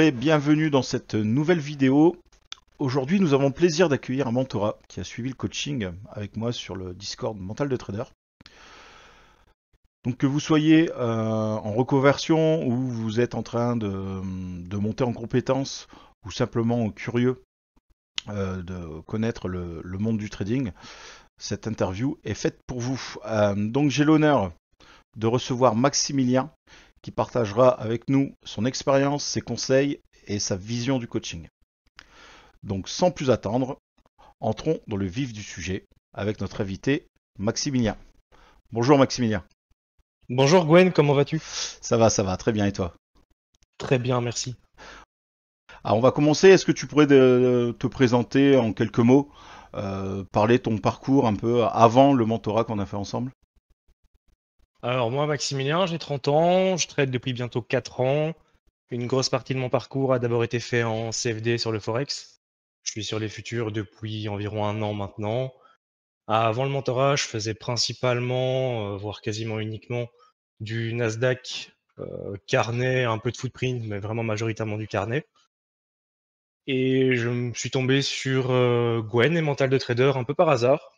et bienvenue dans cette nouvelle vidéo. Aujourd'hui, nous avons le plaisir d'accueillir un mentorat qui a suivi le coaching avec moi sur le Discord Mental de Trader. Donc que vous soyez en reconversion ou vous êtes en train de monter en compétences ou simplement curieux de connaître le monde du trading, cette interview est faite pour vous. Donc j'ai l'honneur de recevoir Maximilien qui partagera avec nous son expérience, ses conseils et sa vision du coaching. Donc sans plus attendre, entrons dans le vif du sujet avec notre invité Maximilien. Bonjour Maximilien. Bonjour Gwen, comment vas-tu? Ça va, très bien et toi? Très bien, merci. Alors on va commencer, est-ce que tu pourrais te présenter en quelques mots, parler de ton parcours un peu avant le mentorat qu'on a fait ensemble? Alors moi, Maximilien, j'ai 30 ans, je trade depuis bientôt 4 ans. Une grosse partie de mon parcours a d'abord été fait en CFD sur le Forex. Je suis sur les futurs depuis environ un an maintenant. Avant le mentorat, je faisais principalement, voire quasiment uniquement, du Nasdaq, carnet, un peu de footprint, mais vraiment majoritairement du carnet. Et je me suis tombé sur Gwen et Mental de Trader un peu par hasard.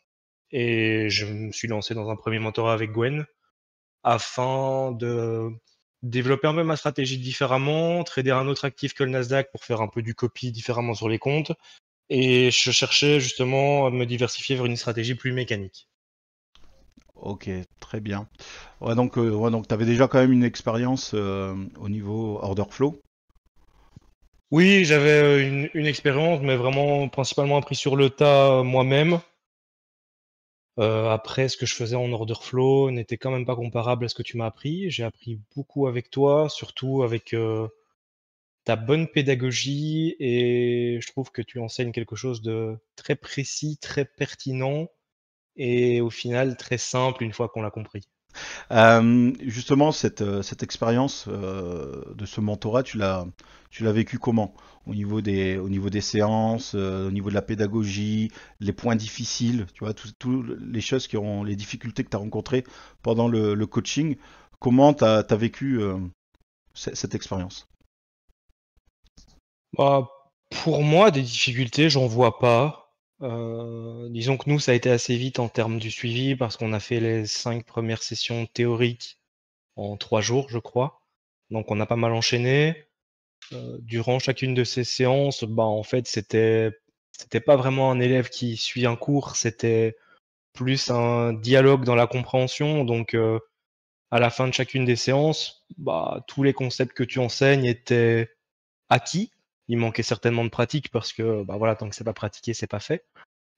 Et je me suis lancé dans un premier mentorat avec Gwen afin de développer un peu ma stratégie différemment, trader un autre actif que le Nasdaq pour faire un peu du copy différemment sur les comptes. Et je cherchais justement à me diversifier vers une stratégie plus mécanique. Ok, très bien. Ouais, donc tu avais déjà quand même une expérience au niveau order flow. Oui, j'avais une expérience, mais vraiment principalement appris sur le tas moi-même. Après, ce que je faisais en order flow n'était quand même pas comparable à ce que tu m'as appris. J'ai appris beaucoup avec toi, surtout avec ta bonne pédagogie, et je trouve que tu enseignes quelque chose de très précis, très pertinent et au final très simple une fois qu'on l'a compris. Justement, cette expérience de ce mentorat, tu l'as vécu comment? Au niveau des séances, au niveau de la pédagogie, les points difficiles, tu vois, toutes les choses les difficultés que tu as rencontrées pendant le coaching. Comment tu as vécu cette expérience? Bah, pour moi, des difficultés, j'en vois pas. Disons que nous, ça a été assez vite en termes du suivi parce qu'on a fait les 5 premières sessions théoriques en 3 jours, je crois. Donc on a pas mal enchaîné. Durant chacune de ces séances, bah, en fait, c'était pas vraiment un élève qui suit un cours, c'était plus un dialogue dans la compréhension. Donc, à la fin de chacune des séances, bah, tous les concepts que tu enseignes étaient acquis. Il manquait certainement de pratique parce que, bah, voilà, tant que c'est pas pratiqué, c'est pas fait.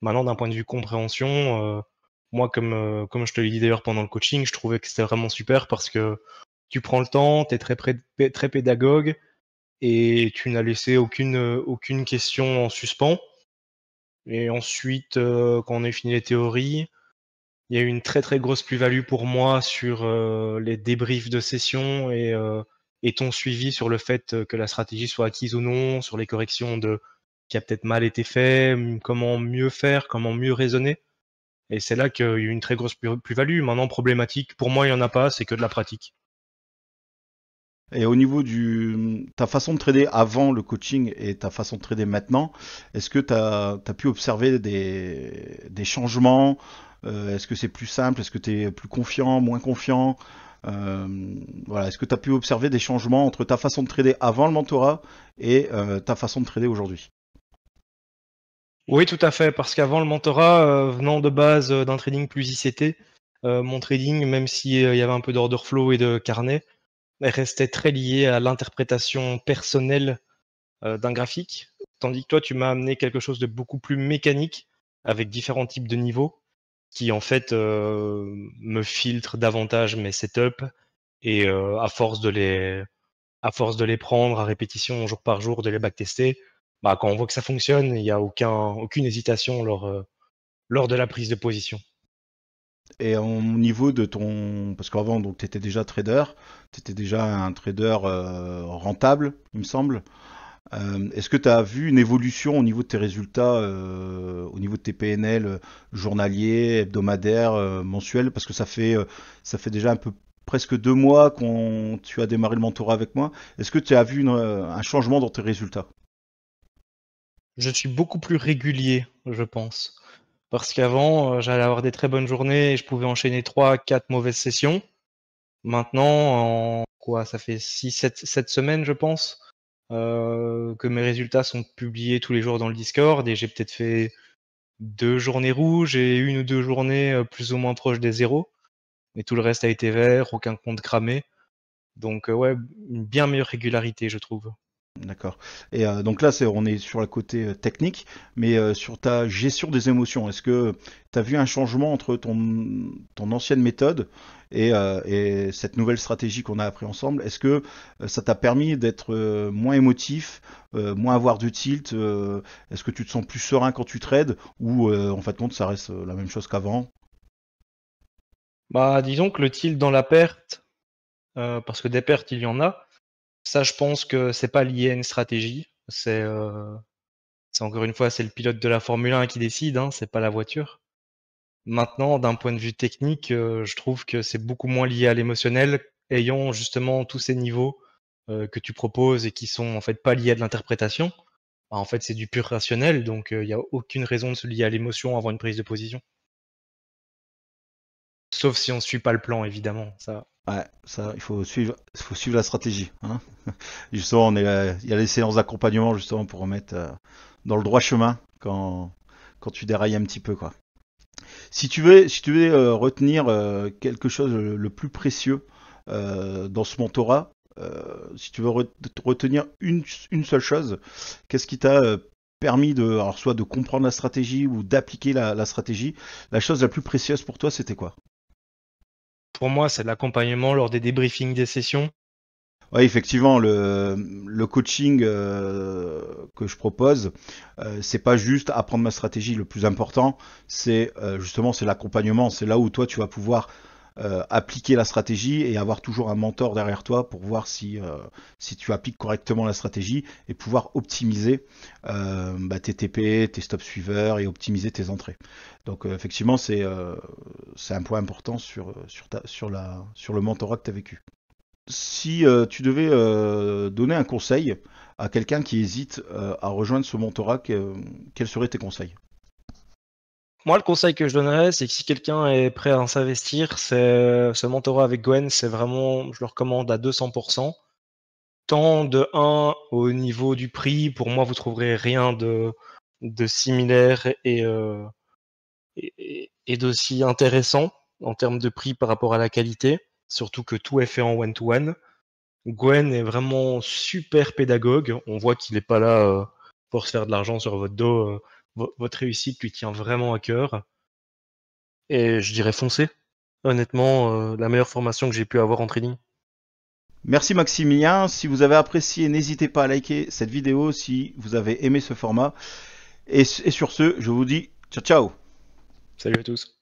Maintenant, d'un point de vue compréhension, moi, comme je te l'ai dit d'ailleurs pendant le coaching, je trouvais que c'était vraiment super parce que tu prends le temps, tu es très pédagogue et tu n'as laissé aucune question en suspens. Et ensuite, quand on a fini les théories, il y a eu une très, très grosse plus-value pour moi sur, les débriefs de session et ton suivi sur le fait, que la stratégie soit acquise ou non, sur les corrections de qui a peut-être mal été fait, comment mieux faire, comment mieux raisonner. Et c'est là qu'il y a eu une très grosse plus-value. Maintenant, problématique, pour moi, il y en a pas, c'est que de la pratique. Et au niveau ta façon de trader avant le coaching et ta façon de trader maintenant, est-ce que tu as pu observer des changements? Est-ce que c'est plus simple? Est-ce que tu es plus confiant, moins confiant? Voilà, est-ce que tu as pu observer des changements entre ta façon de trader avant le mentorat et ta façon de trader aujourd'hui? Oui, tout à fait, parce qu'avant le mentorat, venant de base, d'un trading plus ICT, mon trading, même si, il y avait un peu d'order flow et de carnet, restait très lié à l'interprétation personnelle, d'un graphique. Tandis que toi, tu m'as amené quelque chose de beaucoup plus mécanique, avec différents types de niveaux, qui en fait, me filtre davantage mes setups et à force de les prendre à répétition jour par jour, de les backtester, bah, quand on voit que ça fonctionne, il y a aucune hésitation lors de la prise de position. Et au niveau de ton... Parce qu'avant, donc, tu étais déjà trader, tu étais déjà un trader rentable, il me semble. Est-ce que tu as vu une évolution au niveau de tes résultats, au niveau de tes PNL journaliers, hebdomadaires, mensuels? Parce que ça fait déjà un peu presque 2 mois qu'on tu as démarré le mentorat avec moi. Est-ce que tu as vu un changement dans tes résultats? Je suis beaucoup plus régulier, je pense. Parce qu'avant, j'allais avoir des très bonnes journées et je pouvais enchaîner 3, 4 mauvaises sessions. Maintenant, en quoi, ça fait 6, 7 semaines, je pense, que mes résultats sont publiés tous les jours dans le Discord et j'ai peut-être fait 2 journées rouges et 1 ou 2 journées, plus ou moins proches des zéros. Mais tout le reste a été vert, aucun compte cramé. Donc, ouais, une bien meilleure régularité, je trouve. D'accord. Et donc là, on est sur le côté technique, mais sur ta gestion des émotions, est-ce que tu as vu un changement entre ton ancienne méthode et cette nouvelle stratégie qu'on a appris ensemble? Est-ce que ça t'a permis d'être moins émotif, moins avoir de tilt? Est-ce que tu te sens plus serein quand tu trades ou en fait compte ça reste la même chose qu'avant? Bah, disons que le tilt dans la perte, parce que des pertes, il y en a, ça, je pense que c'est pas lié à une stratégie. C'est encore une fois, c'est le pilote de la Formule 1 qui décide, hein, c'est pas la voiture. Maintenant, d'un point de vue technique, je trouve que c'est beaucoup moins lié à l'émotionnel, ayant justement tous ces niveaux, que tu proposes et qui sont en fait pas liés à de l'interprétation. Bah, en fait, c'est du pur rationnel, donc il y a aucune raison de se lier à l'émotion avant une prise de position. Sauf si on suit pas le plan évidemment, ça. Ouais, ça, il faut suivre la stratégie, hein. Justement, il y a les séances d'accompagnement justement pour remettre dans le droit chemin quand tu dérailles un petit peu, quoi. Si tu veux retenir quelque chose le plus précieux dans ce mentorat, si tu veux retenir une seule chose, qu'est-ce qui t'a permis alors soit de comprendre la stratégie ou d'appliquer la stratégie, la chose la plus précieuse pour toi, c'était quoi? Pour moi, c'est de l'accompagnement lors des débriefings des sessions. Oui, effectivement, le coaching que je propose, c'est pas juste apprendre ma stratégie. Le plus important, c'est justement c'est l'accompagnement. C'est là où toi tu vas pouvoir appliquer la stratégie et avoir toujours un mentor derrière toi pour voir si tu appliques correctement la stratégie et pouvoir optimiser tes TP, tes stop suiveurs et optimiser tes entrées. Donc effectivement, c'est un point important sur le mentorat que tu as vécu. Si tu devais donner un conseil à quelqu'un qui hésite à rejoindre ce mentorat, quels seraient tes conseils? Moi, le conseil que je donnerais, c'est que si quelqu'un est prêt à s'investir, c'est ce mentorat avec Gwen, c'est vraiment, je le recommande à 200%. Tant de un au niveau du prix, pour moi, vous trouverez rien de similaire et d'aussi intéressant en termes de prix par rapport à la qualité, surtout que tout est fait en one-to-one. Gwen est vraiment super pédagogue. On voit qu'il n'est pas là pour se faire de l'argent sur votre dos. Votre réussite lui tient vraiment à cœur. Et je dirais foncez. Honnêtement, la meilleure formation que j'ai pu avoir en trading. Merci Maximilien. Si vous avez apprécié, n'hésitez pas à liker cette vidéo si vous avez aimé ce format. Et sur ce, je vous dis ciao ciao. Salut à tous.